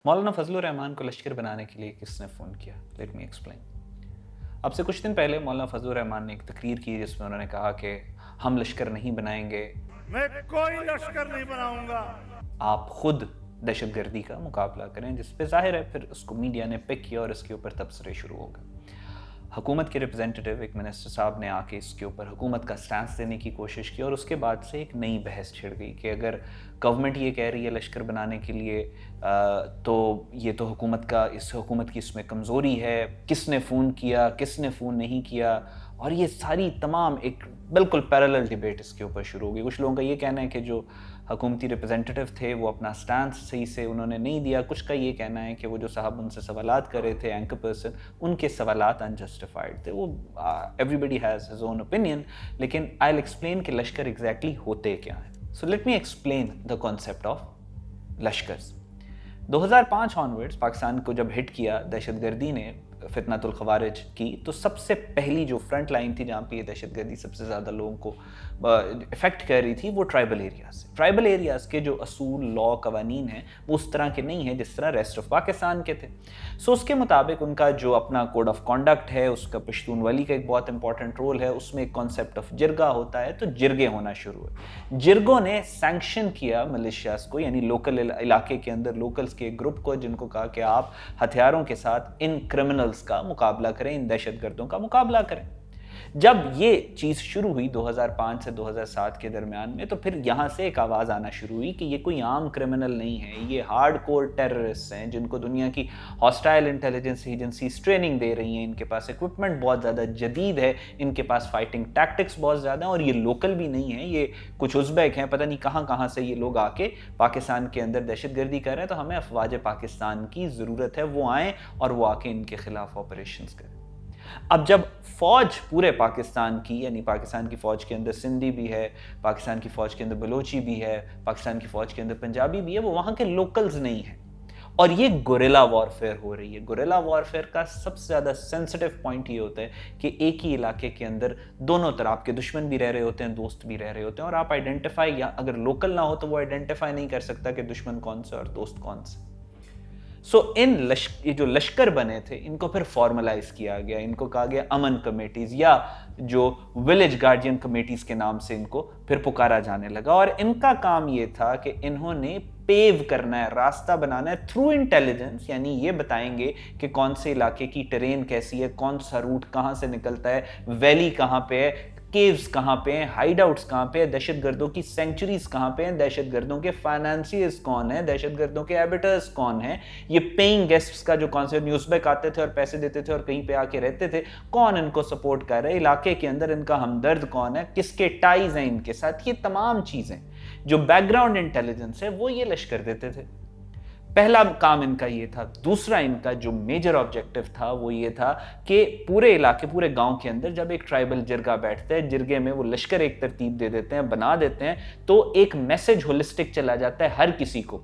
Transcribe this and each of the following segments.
मौलाना फजलुर रहमान को लश्कर बनाने के लिए किसने फ़ोन किया? Late me explain. अब से कुछ दिन पहले मौलाना फजलुर रहमान ने एक तकरीर की जिसमें उन्होंने कहा कि हम लश्कर नहीं बनाएंगे, मैं कोई लश्कर नहीं बनाऊंगा। आप खुद दहशतगर्दी का मुकाबला करें, जिस पे ज़ाहिर है फिर उसको मीडिया ने पिक किया और इसके ऊपर तबसरे शुरू हो गए। हुकूमत के रिप्रेजेंटेटिव एक मिनिस्टर साहब ने आके इसके ऊपर हुकूमत का स्टैंस देने की कोशिश की और उसके बाद से एक नई बहस छिड़ गई कि अगर गवर्नमेंट ये कह रही है लश्कर बनाने के लिए तो ये तो हुकूमत की इसमें कमज़ोरी है, किसने फ़ोन किया, किसने फ़ोन नहीं किया, और ये सारी तमाम एक बिल्कुल पैरेलल डिबेट इसके ऊपर शुरू हो गई। कुछ लोगों का ये कहना है कि जो हुकूमती रिप्रेजेंटेटिव थे वो अपना स्टैंड सही से उन्होंने नहीं दिया। कुछ का ये कहना है कि वो जो साहब उनसे सवालात कर रहे थे, एंकर पर्सन, उनके सवालात अनजस्टिफाइड थे। वो everybody has his own opinion, लेकिन आई विल एक्सप्लेन कि लश्कर एग्जैक्टली होते क्या हैं। So let me explain the concept of लश्कर्स। 2005 ऑनवर्ड्स पाकिस्तान को जब हिट किया दहशतगर्दी ने, फितनतुल खवारिज की, तो सबसे पहली जो फ्रंट लाइन थी जहाँ पे ये दहशतगर्दी सबसे ज़्यादा लोगों को इफ़ेक्ट कर रही थी वो ट्राइबल एरियाज़। ट्राइबल एरियाज़ के जो असूल, लॉ, कवानीन हैं वो उस तरह के नहीं हैं जिस तरह रेस्ट ऑफ पाकिस्तान के थे। सो उसके मुताबिक उनका जो अपना कोड ऑफ कॉन्डक्ट है, उसका पश्तून वाली का एक बहुत इंपॉर्टेंट रोल है, उसमें एक कॉन्सेप्ट ऑफ जिरगा होता है। तो जिरगे होना शुरू हुए। जिरगों ने सैंक्शन किया मलेशियाज़ को, यानी लोकल इलाके के अंदर लोकल्स के ग्रुप को, जिनको कहा कि आप हथियारों के साथ इन क्रिमिनल्स का मुकाबला करें, इन दहशतगर्दों का मुकाबला करें। जब ये चीज़ शुरू हुई 2005 से 2007 के दरमियान में, तो फिर यहाँ से एक आवाज़ आना शुरू हुई कि ये कोई आम क्रिमिनल नहीं है, ये हार्डकोर टेररिस्ट हैं जिनको दुनिया की हॉस्टाइल इंटेलिजेंस एजेंसीज ट्रेनिंग दे रही हैं, इनके पास इक्विपमेंट बहुत ज़्यादा जदीद है, इनके पास फाइटिंग टैक्टिक्स बहुत ज़्यादा हैं, और ये लोकल भी नहीं है, ये कुछ उज़्बेक हैं, पता नहीं कहाँ से ये लोग आके पाकिस्तान के अंदर दहशतगर्दी कर रहे हैं। तो हमें अफवाज पाकिस्तान की ज़रूरत है, वो आएँ और वो आके इनके खिलाफ ऑपरेशंस करें। अब जब फ़ौज पूरे पाकिस्तान की, यानी पाकिस्तान की फ़ौज के अंदर सिंधी भी है, पाकिस्तान की फ़ौज के अंदर बलोची भी है, पाकिस्तान की फ़ौज के अंदर पंजाबी भी है, वो वहाँ के लोकल्स नहीं हैं, और ये गुरिल्ला वॉरफेयर हो रही है। गुरिल्ला वॉरफेयर का सबसे ज़्यादा सेंसिटिव पॉइंट ये होता है कि एक ही इलाके के अंदर दोनों तरफ आपके दुश्मन भी रह रहे होते हैं, दोस्त भी रह रहे होते हैं, और आप आइडेंटिफाई, या अगर लोकल ना हो तो वो आइडेंटिफाई नहीं कर सकता कि दुश्मन कौन सा और दोस्त कौन सा। ये जो लश्कर बने थे, इनको फिर फॉर्मलाइज किया गया, इनको कहा गया अमन कमेटीज, या जो विलेज गार्डियन कमेटीज के नाम से इनको फिर पुकारा जाने लगा। और इनका काम ये था कि इन्होंने पेव करना है, रास्ता बनाना है थ्रू इंटेलिजेंस, यानी ये बताएंगे कि कौन से इलाके की टेरेन कैसी है, कौन सा रूट कहाँ से निकलता है, वैली कहाँ पे है, केव्स कहाँ पे हैं, हाइड आउट्स कहाँ पे हैं, दहशतगर्दों की सेंचुरीज कहाँ पे हैं, दहशतगर्दों के फाइनेंसियर्स कौन हैं, दहशतगर्दों के एबिटर्स कौन हैं, ये पेइंग गेस्ट्स का जो कॉन्सेप्ट, न्यूज़बैक आते थे और पैसे देते थे और कहीं पे आके रहते थे, कौन इनको सपोर्ट कर रहा है, इलाके के अंदर इनका हमदर्द कौन है, किसके टाइज हैं इनके साथ, ये तमाम चीज़ें जो बैकग्राउंड इंटेलिजेंस है वो ये लश्कर देते थे। पहला काम इनका ये था। दूसरा इनका जो मेजर ऑब्जेक्टिव था वो ये था कि पूरे इलाके, पूरे गांव के अंदर जब एक ट्राइबल जिरगा बैठता है, जिरगे में वो लश्कर एक तरतीब दे देते हैं, बना देते हैं, तो एक मैसेज होलिस्टिक चला जाता है हर किसी को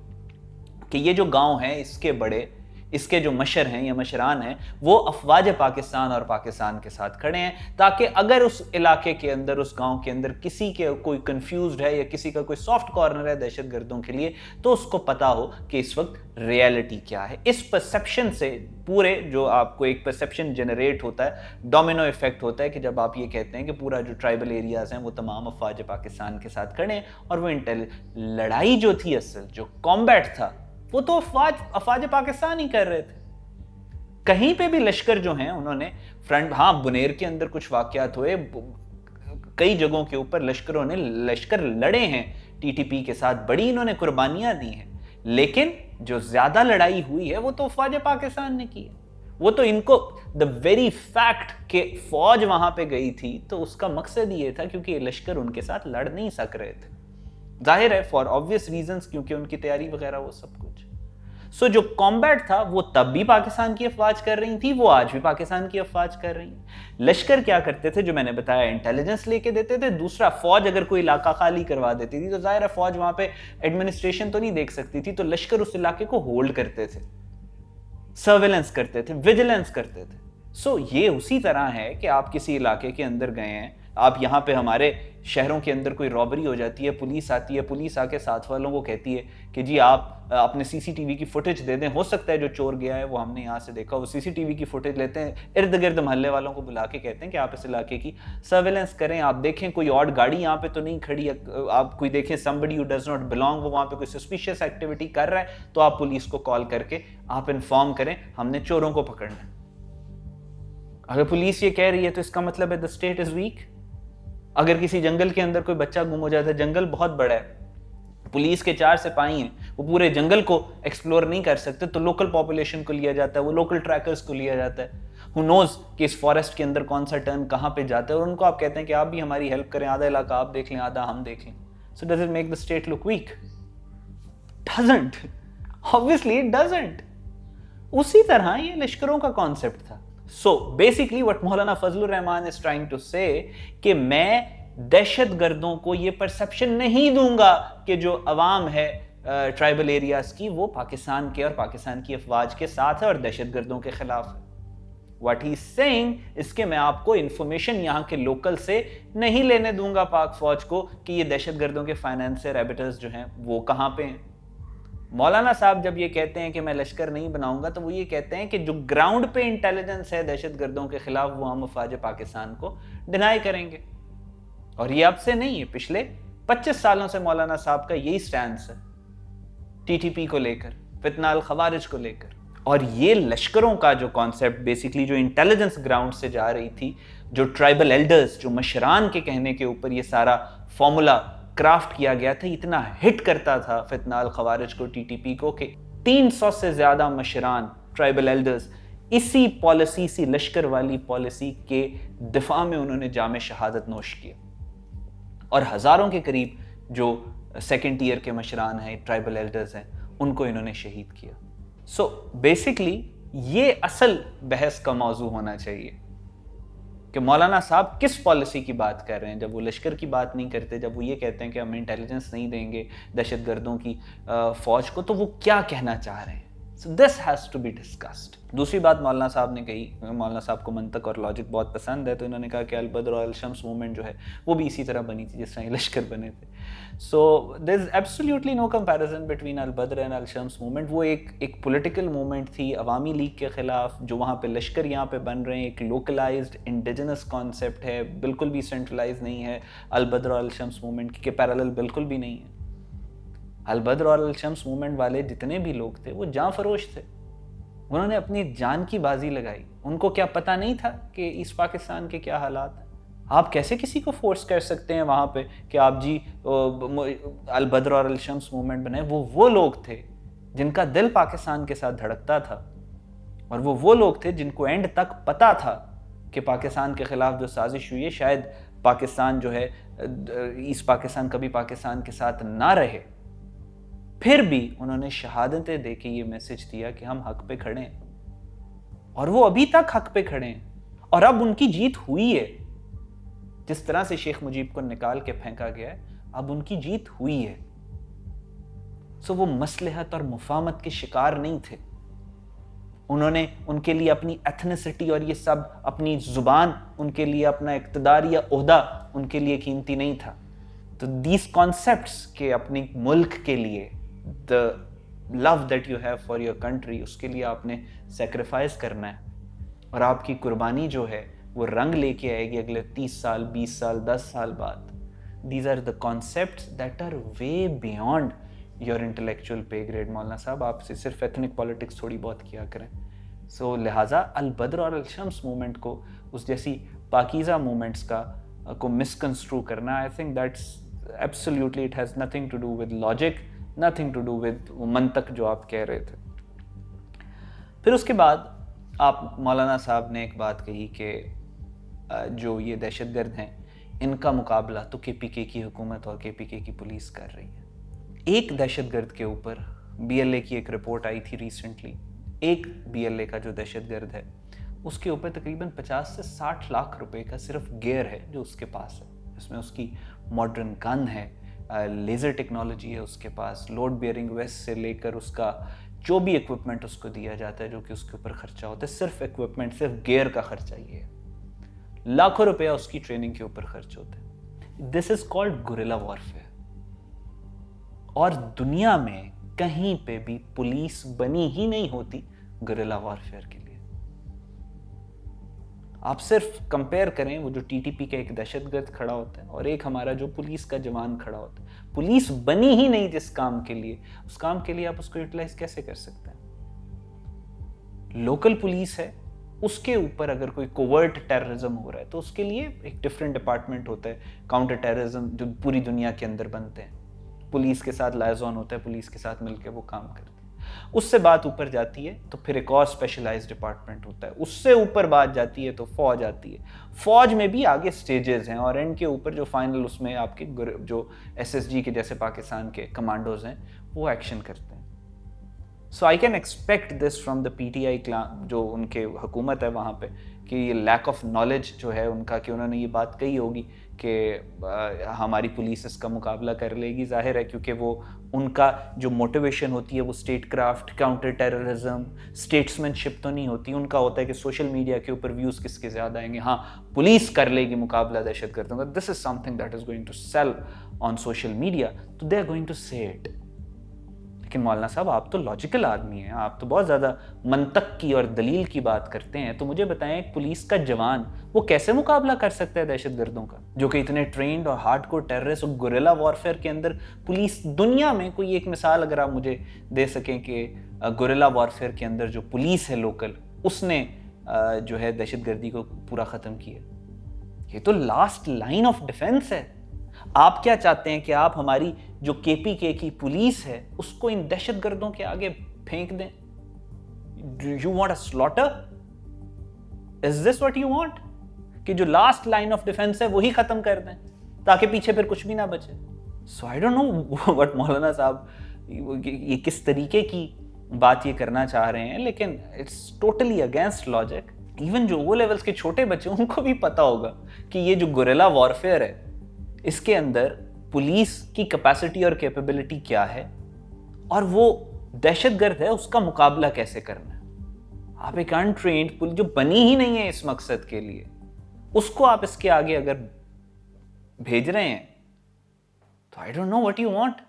कि ये जो गांव है, इसके बड़े, इसके जो मशर हैं या मशरान हैं, वो अफवाज पाकिस्तान और पाकिस्तान के साथ खड़े हैं, ताकि अगर उस इलाके के अंदर, उस गांव के अंदर किसी के कोई कंफ्यूज्ड है या किसी का कोई सॉफ्ट कॉर्नर है दहशतगर्दों के लिए, तो उसको पता हो कि इस वक्त रियलिटी क्या है। इस परसेप्शन से पूरे जो आपको एक परसेप्शन जनरेट होता है, डोमिनो इफेक्ट होता है कि जब आप ये कहते हैं कि पूरा जो ट्राइबल एरियाज हैं वो तमाम अफवाज पाकिस्तान के साथ खड़े हैं, और वो लड़ाई जो थी, असल जो कॉम्बैट था, वो तो अफवाज पाकिस्तान ही कर रहे थे। कहीं पे भी लश्कर जो हैं उन्होंने फ्रंट, हाँ बुनेर के अंदर कुछ वाकयात हुए, कई जगहों के ऊपर लश्कर लड़े हैं टीटीपी के साथ, बड़ी इन्होंने कुर्बानियां दी हैं, लेकिन जो ज्यादा लड़ाई हुई है वो तो अफवाज पाकिस्तान ने की है। वो तो इनको द वेरी फैक्ट कि फौज वहां पे गई थी, तो उसका मकसद ये था क्योंकि ये लश्कर उनके साथ लड़ नहीं सक रहे थे, जाहिर है फॉर ऑब्वियस रीजंस, क्योंकि उनकी तैयारी वगैरह वो सब कुछ। सो जो कॉम्बैट था वो तब भी पाकिस्तान की अफवाज कर रही थी, वो आज भी पाकिस्तान की अफवाज कर रही हैं। लश्कर क्या करते थे, जो मैंने बताया, इंटेलिजेंस लेके देते थे। दूसरा, फौज अगर कोई इलाका खाली करवा देती थी तो जाहिर है फौज वहां पे एडमिनिस्ट्रेशन तो नहीं देख सकती थी, तो लश्कर उस इलाके को होल्ड करते थे, सर्वेलेंस करते थे, विजिलेंस करते थे। सो ये उसी तरह है कि आप किसी इलाके के अंदर गए हैं, آپ یہاں پہ ہمارے شہروں کے اندر کوئی رابری ہو جاتی ہے، پولیس آتی ہے، پولیس آ کے ساتھ والوں کو کہتی ہے کہ جی آپ اپنے سی سی ٹی وی کی فوٹیج دے دیں، ہو سکتا ہے جو چور گیا ہے وہ ہم نے یہاں سے دیکھا، وہ سی سی ٹی وی کی فوٹیج لیتے ہیں، ارد گرد محلے والوں کو بلا کے کہتے ہیں کہ آپ اس علاقے کی سرویلنس کریں، آپ دیکھیں کوئی اور گاڑی یہاں پہ تو نہیں کھڑی، آپ کوئی دیکھیں somebody who does not belong وہ وہاں پہ کوئی سسپیشیس ایکٹیویٹی کر رہا ہے تو آپ پولیس کو کال کر کے آپ انفارم کریں ہم نے چوروں کو پکڑنا ہے۔ اگر پولیس یہ کہہ رہی ہے تو اس کا مطلب ہے the state is weak۔ اگر کسی جنگل کے اندر کوئی بچہ گم ہو جاتا ہے، جنگل بہت بڑا ہے، پولیس کے 4 سپاہی ہیں، وہ پورے جنگل کو ایکسپلور نہیں کر سکتے تو لوکل پاپولیشن کو لیا جاتا ہے، وہ لوکل ٹریکرز کو لیا جاتا ہے، who knows کہ اس فارسٹ کے اندر کون سا ٹرن کہاں پہ جاتا ہے، اور ان کو آپ کہتے ہیں کہ آپ بھی ہماری ہیلپ کریں، آدھا علاقہ آپ دیکھ لیں آدھا ہم دیکھ لیں۔ So does it make the state look weak? Doesn't. Obviously it doesn't. اسی طرح یہ لشکروں کا کانسیپٹ تھا۔ So basically what Maulana Fazal Rahman is trying to say کہ میں دہشت گردوں کو یہ پرسپشن نہیں دوں گا کہ جو عوام ہے ٹرائبل ایریاز کی وہ پاکستان کے اور پاکستان کی افواج کے ساتھ ہے اور دہشت گردوں کے خلاف ہے۔ What he's saying اس کے میں آپ کو انفارمیشن یہاں کے لوکل سے نہیں لینے دوں گا پاک فوج کو کہ یہ دہشت گردوں کے فائنانسر ایبیٹرز جو ہیں وہ کہاں پہ ہیں۔ مولانا صاحب جب یہ کہتے ہیں کہ میں لشکر نہیں بناؤں گا تو وہ یہ کہتے ہیں کہ جو گراؤنڈ پہ انٹیلیجنس ہے دہشت گردوں کے خلاف وہ ہم افواج پاکستان کو ڈینائی کریں گے، اور یہ اب سے نہیں ہے، پچھلے 25 سالوں سے مولانا صاحب کا یہی سٹینس ہے ٹی ٹی پی کو لے کر، فتنہ الخوارج کو لے کر۔ اور یہ لشکروں کا جو کانسیپٹ بیسیکلی جو انٹیلیجنس گراؤنڈ سے جا رہی تھی، جو ٹرائبل ایلڈرز جو مشران کے کہنے کے اوپر یہ سارا فارمولا کرافٹ کیا گیا تھا، اتنا ہٹ کرتا تھا فتنہ الخوارج کو، ٹی ٹی پی کو، کہ 300 سے زیادہ مشران ٹرائبل ایلڈرز اسی پالیسی، اسی لشکر والی پالیسی کے دفاع میں انہوں نے جام شہادت نوش کیا، اور ہزاروں کے قریب جو سیکنڈ ٹیئر کے مشران ہیں، ٹرائبل ایلڈرز ہیں، ان کو انہوں نے شہید کیا۔ سو بیسکلی یہ اصل بحث کا موضوع ہونا چاہیے کہ مولانا صاحب کس پالیسی کی بات کر رہے ہیں جب وہ لشکر کی بات نہیں کرتے، جب وہ یہ کہتے ہیں کہ ہم انٹیلیجنس نہیں دیں گے دہشت گردوں کی فوج کو، تو وہ کیا کہنا چاہ رہے ہیں۔ So this has to be discussed۔ دوسری بات مولانا صاحب نے کہی، مولانا صاحب کو منطق اور لاجک بہت پسند ہے، تو انہوں نے کہا کہ البدر اور الشمس موومنٹ جو ہے وہ بھی اسی طرح بنی تھی جس طرح یہ لشکر بنے تھے۔ So there is absolutely no comparison between Al-Badr and الشمس موومنٹ۔ وہ ایک پولیٹیکل موومنٹ تھی عوامی لیگ کے خلاف، جو وہاں پہ لشکر یہاں پہ بن رہے ہیں، ایک لوکلائزڈ انڈیجنس کانسیپٹ ہے، بالکل بھی سینٹرلائز نہیں ہے البدر اور الشمس موومنٹ کے پیرالل بالکل بھی نہیں ہے۔ البدر اور الشمس موومنٹ والے جتنے بھی لوگ تھے وہ جاں فروش تھے، انہوں نے اپنی جان کی بازی لگائی، ان کو کیا پتہ نہیں تھا کہ اس پاکستان کے کیا حالات ہیں۔ آپ کیسے کسی کو فورس کر سکتے ہیں وہاں پہ کہ آپ جی البدر اور الشمس موومنٹ بنائیں؟ وہ لوگ تھے جن کا دل پاکستان کے ساتھ دھڑکتا تھا، اور وہ لوگ تھے جن کو اینڈ تک پتہ تھا کہ پاکستان کے خلاف جو سازش ہوئی ہے شاید پاکستان جو ہے اس پاکستان کبھی پاکستان کے ساتھ نہ رہے، پھر بھی انہوں نے شہادتیں دے کے یہ میسج دیا کہ ہم حق پہ کھڑے ہیں، اور وہ ابھی تک حق پہ کھڑے ہیں، اور اب ان کی جیت ہوئی ہے۔ جس طرح سے شیخ مجیب کو نکال کے پھینکا گیا ہے، اب ان کی جیت ہوئی ہے۔ سو وہ مصلحت اور مفاہمت کے شکار نہیں تھے، انہوں نے ان کے لیے اپنی ایتھنیسٹی اور یہ سب، اپنی زبان، ان کے لیے اپنا اقتدار یا عہدہ ان کے لیے قیمتی نہیں تھا۔ تو دیز کانسیپٹس کہ اپنی ملک کے لیے the love that you have for your country، اس کے لیے آپ نے سیکریفائز کرنا ہے، اور آپ کی قربانی جو ہے وہ رنگ لے کے آئے گی اگلے 30 سال 20 سال 10 سال بعد۔ These are the concepts that are way beyond your intellectual pay grade۔ مولانا صاحب آپ سے صرف ایتھنک پالیٹکس تھوڑی بہت کیا کریں۔ سو لہٰذا البدر اور الشمس موومنٹ کو اس جیسی پاکیزہ موومنٹس کو مسکنسٹرو کرنا، I think that's absolutely it has nothing to do with logic، nothing to do with منطق جو آپ کہہ رہے تھے۔ پھر اس کے بعد آپ مولانا صاحب نے ایک بات کہی کہ جو یہ دہشت گرد ہیں ان کا مقابلہ تو کے پی کے کی حکومت اور کے پی کے کی پولیس کر رہی ہے۔ ایک دہشت گرد کے اوپر بی ایل اے کی ایک رپورٹ آئی تھی ریسنٹلی، ایک بی ایل اے کا جو دہشت گرد ہے اس کے اوپر تقریباً 50 سے 60 لاکھ روپے کا صرف گیئر ہے جو اس کے پاس ہے، اس میں اس کی ماڈرن گن ہے، لیزر ٹیکنالوجی ہے اس کے پاس، لوڈ بیئرنگ ویسٹ سے لے کر اس کا جو بھی ایکوپمنٹ اس کو دیا جاتا ہے جو کہ اس کے اوپر خرچہ ہوتا ہے، صرف ایکوپمنٹ، صرف گیئر کا خرچہ یہ ہے۔ लाखों रुपया उसकी ट्रेनिंग के ऊपर खर्च होते हैं। This is called guerrilla warfare. और दुनिया में कहीं पे भी पुलिस बनी ही नहीं होती गुरिल्ला वॉरफेयर के लिए। आप सिर्फ कंपेयर करें, वो जो टीटीपी का एक दहशतगर्द खड़ा होता है और एक हमारा जो पुलिस का जवान खड़ा होता है। पुलिस बनी ही नहीं जिस काम के लिए, उस काम के लिए आप उसको यूटिलाइज कैसे कर सकते हैं? लोकल पुलिस है, उसके ऊपर अगर कोई कोवर्ट टेररिज्म हो रहा है तो उसके लिए एक डिफरेंट डिपार्टमेंट होता है, काउंटर टेररिज्म, जो पूरी दुनिया के अंदर बनते हैं। पुलिस के साथ लाइजॉन होता है, पुलिस के साथ मिलकर वो काम करते हैं। उससे बात ऊपर जाती है तो फिर एक और स्पेशलाइज्ड डिपार्टमेंट होता है। उससे ऊपर बात जाती है तो फौज आती है। फौज में भी आगे स्टेजेस हैं और एंड के ऊपर जो फाइनल उसमें आपके जो एसएसजी के जैसे पाकिस्तान के कमांडोज हैं वो एक्शन करते हैं। So I can expect this from the PTI जो उनके हुकूमत है वहाँ पे, कि ये लैक ऑफ नॉलेज जो है उनका, कि उन्होंने ये बात कही होगी कि हमारी पुलिस इसका मुकाबला कर लेगी। जाहिर है, क्योंकि वो उनका जो मोटिवेशन होती है वो state craft, counter terrorism, statesmanship तो नहीं होती। उनका होता है कि सोशल मीडिया के ऊपर व्यूज़ किसके ज़्यादा आएंगे, हाँ पुलिस कर लेगी मुकाबला दहशतगर्दों का, this is something that is going to sell on social media, तो they are going to say it. लेकिन मौलाना साहब, आप तो लॉजिकल आदमी हैं, आप तो बहुत ज़्यादा मंतक की और दलील की बात करते हैं, तो मुझे बताएं एक पुलिस का जवान वो कैसे मुकाबला कर सकता है दहशतगर्दों का, जो कि इतने ट्रेंड और हार्डकोर टेररिस्ट और गुरिल्ला वॉरफेयर के अंदर पुलिस दुनिया में कोई एक मिसाल अगर आप मुझे दे सकें कि गुरिल्ला वॉरफेयर के अंदर जो पुलिस है लोकल, उसने जो है दहशतगर्दी को पूरा ख़त्म किया। ये तो लास्ट लाइन ऑफ डिफेंस है। आप क्या चाहते हैं कि आप हमारी जो केपीके की पुलिस है उसको इन दहशतगर्दों के आगे फेंक दें? You want a slaughter? Is this what you want? कि जो लास्ट लाइन ऑफ डिफेंस है वही खत्म कर दें ताकि पीछे फिर कुछ भी ना बचे? सो आई डोंट नो व्हाट मौलाना साहब ये किस तरीके की बात ये करना चाह रहे हैं, लेकिन it's totally against logic. Even जो वो लेवल्स के छोटे बच्चे, उनको भी पता होगा कि ये जो गुरिल्ला वॉरफेयर है इसके अंदर पुलिस की कैपेसिटी और कैपेबिलिटी क्या है और वो दहशतगर्द है उसका मुकाबला कैसे करना है। आप एक अनट्रेन्ड पुलिस जो बनी ही नहीं है इस मकसद के लिए, उसको आप इसके आगे अगर भेज रहे हैं तो I don't know what you want.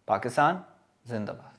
Pakistan जिंदाबाद।